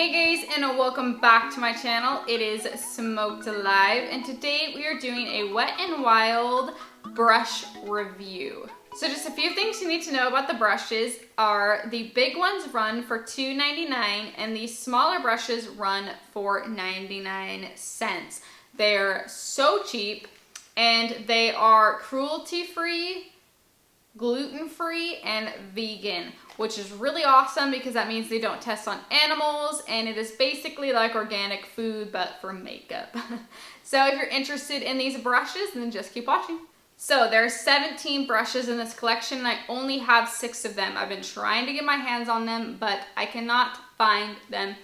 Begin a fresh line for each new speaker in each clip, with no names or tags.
Hey guys, and welcome back to my channel. It is Smoked Alive, and today we are doing a Wet n Wild brush review. So just a few things you need to know about the brushes are the big ones run for $2.99 and the smaller brushes run for 99 cents. They're so cheap and they are cruelty-free, gluten-free, and vegan, which is really awesome because that means they don't test on animals, and it is basically like organic food but for makeup. So if you're interested in these brushes, then just keep watching. So there's 17 brushes in this collection and I only have 6 of them. I've been trying to get my hands on them, but I cannot find them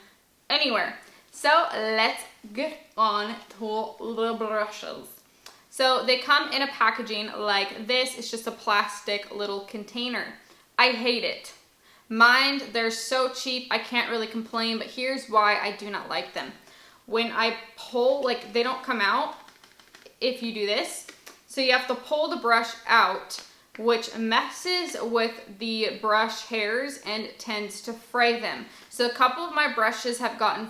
anywhere. So let's get on to the brushes. So they come in a packaging like this. It's just a plastic little container. I hate it. Mind, they're so cheap, I can't really complain, but here's why I do not like them. When I pull, like, they don't come out if you do this. So you have to pull the brush out, which messes with the brush hairs and tends to fray them. So a couple of my brushes have gotten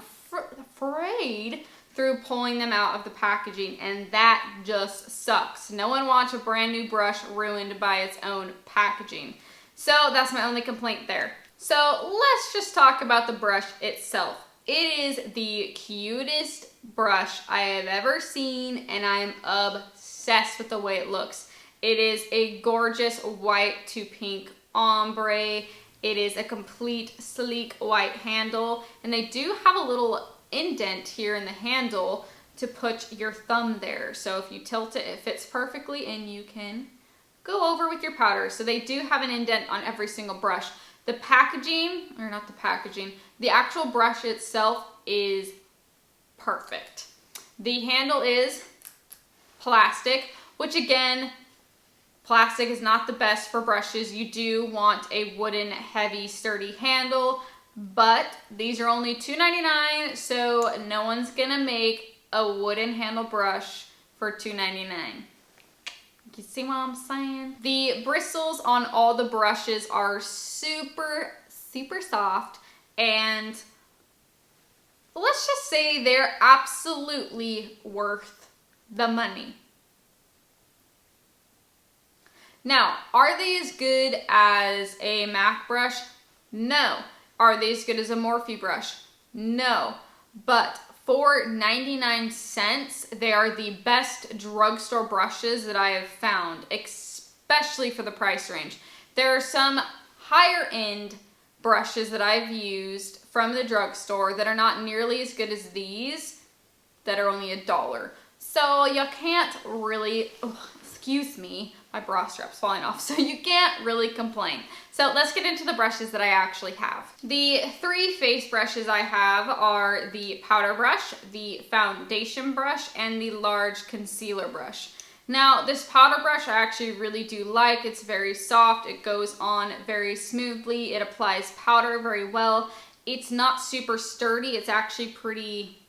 frayed through pulling them out of the packaging, and that just sucks. No one wants a brand new brush ruined by its own packaging. So that's my only complaint there. So let's just talk about the brush itself. It is the cutest brush I have ever seen, and I am obsessed with the way it looks. It is a gorgeous white to pink ombre. It is a complete sleek white handle, and they do have a little indent here in the handle to put your thumb there. So if you tilt it, it fits perfectly and you can go over with your powder. So they do have an indent on every single brush. The packaging, or not the packaging, the actual brush itself is perfect. The handle is plastic, which again, plastic is not the best for brushes. You do want a wooden, heavy, sturdy handle, but these are only $2.99, so no one's gonna make a wooden handle brush for $2.99. You see what I'm saying? The bristles on all the brushes are super, super soft, and let's just say they're absolutely worth the money. Now, are they as good as a MAC brush? No. Are they as good as a Morphe brush? No. But for 99 cents, they are the best drugstore brushes that I have found, especially for the price range. There are some higher end brushes that I've used from the drugstore that are not nearly as good as these, that are only $1. So you can't really, excuse me, my bra strap's falling off, so you can't really complain. So let's get into the brushes that I actually have. The 3 face brushes I have are the powder brush, the foundation brush, and the large concealer brush. Now, this powder brush I actually really do like. It's very soft, it goes on very smoothly, it applies powder very well. It's not super sturdy, it's actually pretty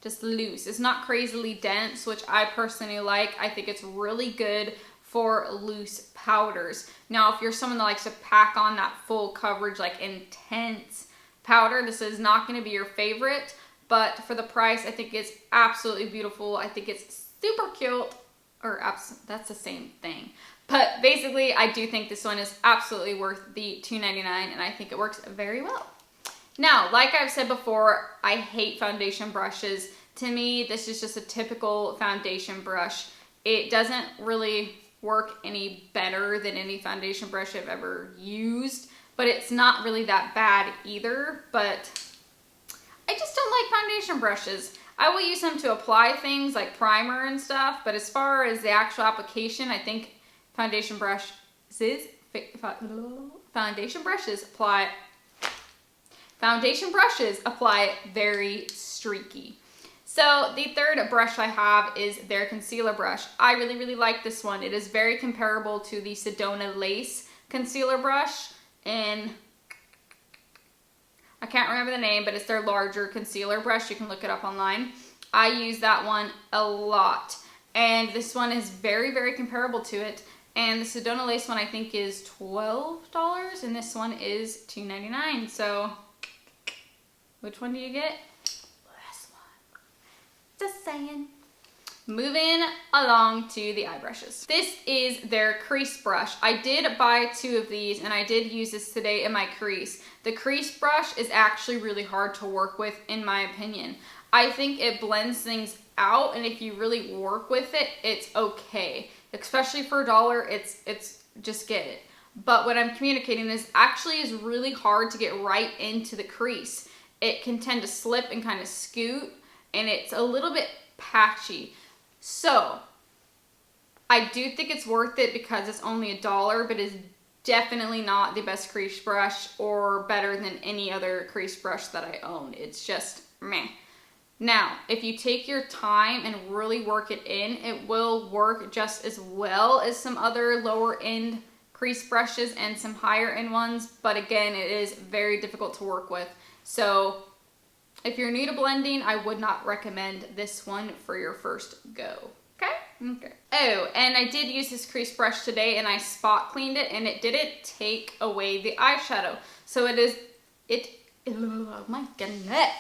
just loose. It's not crazily dense, which I personally like. I think it's really good for loose powders. Now, if you're someone that likes to pack on that full coverage, like intense powder, this is not gonna be your favorite, but for the price, I think it's absolutely beautiful. I think it's super cute, or that's the same thing. But basically, I do think this one is absolutely worth the $2.99, and I think it works very well. Now, like I've said before, I hate foundation brushes. To me, this is just a typical foundation brush. It doesn't really work any better than any foundation brush I've ever used, but it's not really that bad either. But I just don't like foundation brushes. I will use them to apply things like primer and stuff, but as far as the actual application, I think foundation brushes apply very streaky. So the third brush I have is their concealer brush. I really, really like this one. It is very comparable to the Sedona Lace concealer brush, and I can't remember the name, but it's their larger concealer brush. You can look it up online. I use that one a lot, and this one is very, very comparable to it. And the Sedona Lace one I think is $12, and this one is $2.99. So Which one do you get? This one. Just saying. Moving along to the eye brushes. This is their crease brush. I did buy 2 of these and I did use this today in my crease. The crease brush is actually really hard to work with in my opinion. I think it blends things out, and if you really work with it, it's okay. Especially for $1, it's just get it. But what I'm communicating is actually is really hard to get right into the crease. It can tend to slip and kind of scoot, and it's a little bit patchy. So, I do think it's worth it because it's only $1, but it's definitely not the best crease brush or better than any other crease brush that I own. It's just meh. Now, if you take your time and really work it in, it will work just as well as some other lower end crease brushes and some higher end ones, but again, it is very difficult to work with. So, if you're new to blending, I would not recommend this one for your first go. Okay. Oh, and I did use this crease brush today and I spot cleaned it and it didn't take away the eyeshadow. So oh my goodness.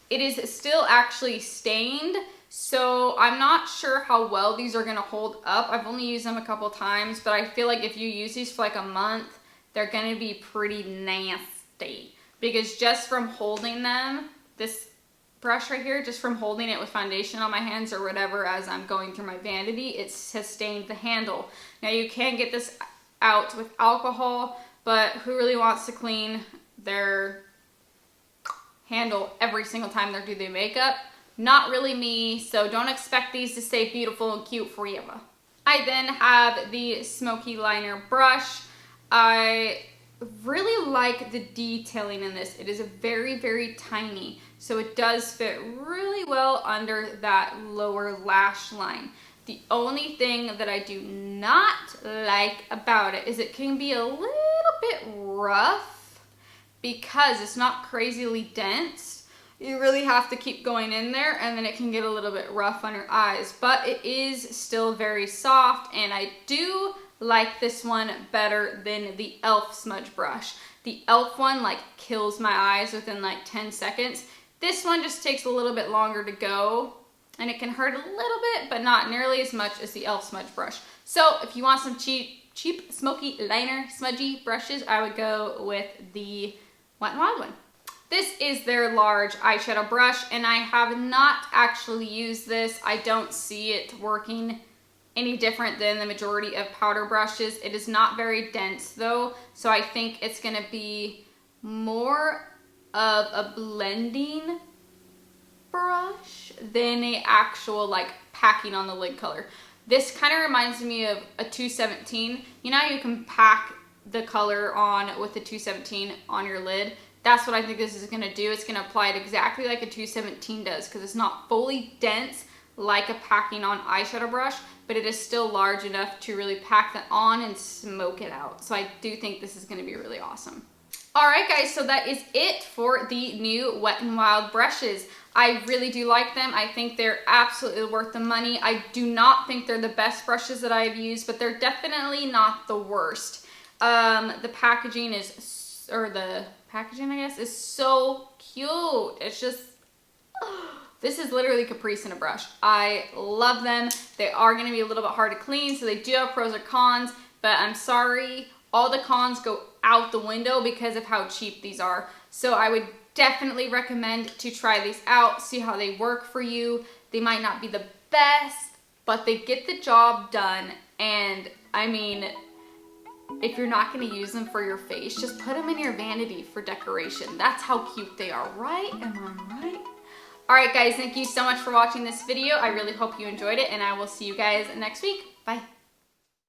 It is still actually stained. So I'm not sure how well these are gonna hold up. I've only used them a couple times, but I feel like if you use these for like a month, they're gonna be pretty nasty. Because just from holding them, this brush right here, just from holding it with foundation on my hands or whatever as I'm going through my vanity, it has stained the handle. Now you can get this out with alcohol, but who really wants to clean their handle every single time they do their makeup? Not really me, so don't expect these to stay beautiful and cute forever. I then have the Smoky Liner brush. I really like the detailing in this. It is very, very tiny, so it does fit really well under that lower lash line. The only thing that I do not like about it is it can be a little bit rough because it's not crazily dense. You really have to keep going in there and then it can get a little bit rough on your eyes, but it is still very soft, and I do like this one better than the e.l.f. smudge brush. The e.l.f. one like kills my eyes within like 10 seconds. This one just takes a little bit longer to go, and it can hurt a little bit, but not nearly as much as the e.l.f. smudge brush. So if you want some cheap smoky liner smudgy brushes, I would go with the Wet n Wild one. This is their large eyeshadow brush, and I have not actually used this. I don't see it working any different than the majority of powder brushes. It is not very dense though, so I think it's gonna be more of a blending brush than a actual like packing on the lid color. This kind of reminds me of a 217. You know how you can pack the color on with the 217 on your lid? That's what I think this is gonna do. It's gonna apply it exactly like a 217 does, because it's not fully dense like a packing on eyeshadow brush, but it is still large enough to really pack that on and smoke it out. So I do think this is gonna be really awesome. All right guys, so that is it for the new Wet n Wild brushes. I really do like them. I think they're absolutely worth the money. I do not think they're the best brushes that I've used, but they're definitely not the worst. The packaging is, or the packaging I guess, is so cute. It's just, this is literally Caprice in a brush. I love them. They are going to be a little bit hard to clean, so they do have pros or cons, but I'm sorry, all the cons go out the window because of how cheap these are. So I would definitely recommend to try these out, see how they work for you. They might not be the best, but they get the job done. And I mean, if you're not going to use them for your face, just put them in your vanity for decoration. That's how cute they are, right? Am I right? Alright guys, thank you so much for watching this video. I really hope you enjoyed it, and I will see you guys next week. Bye.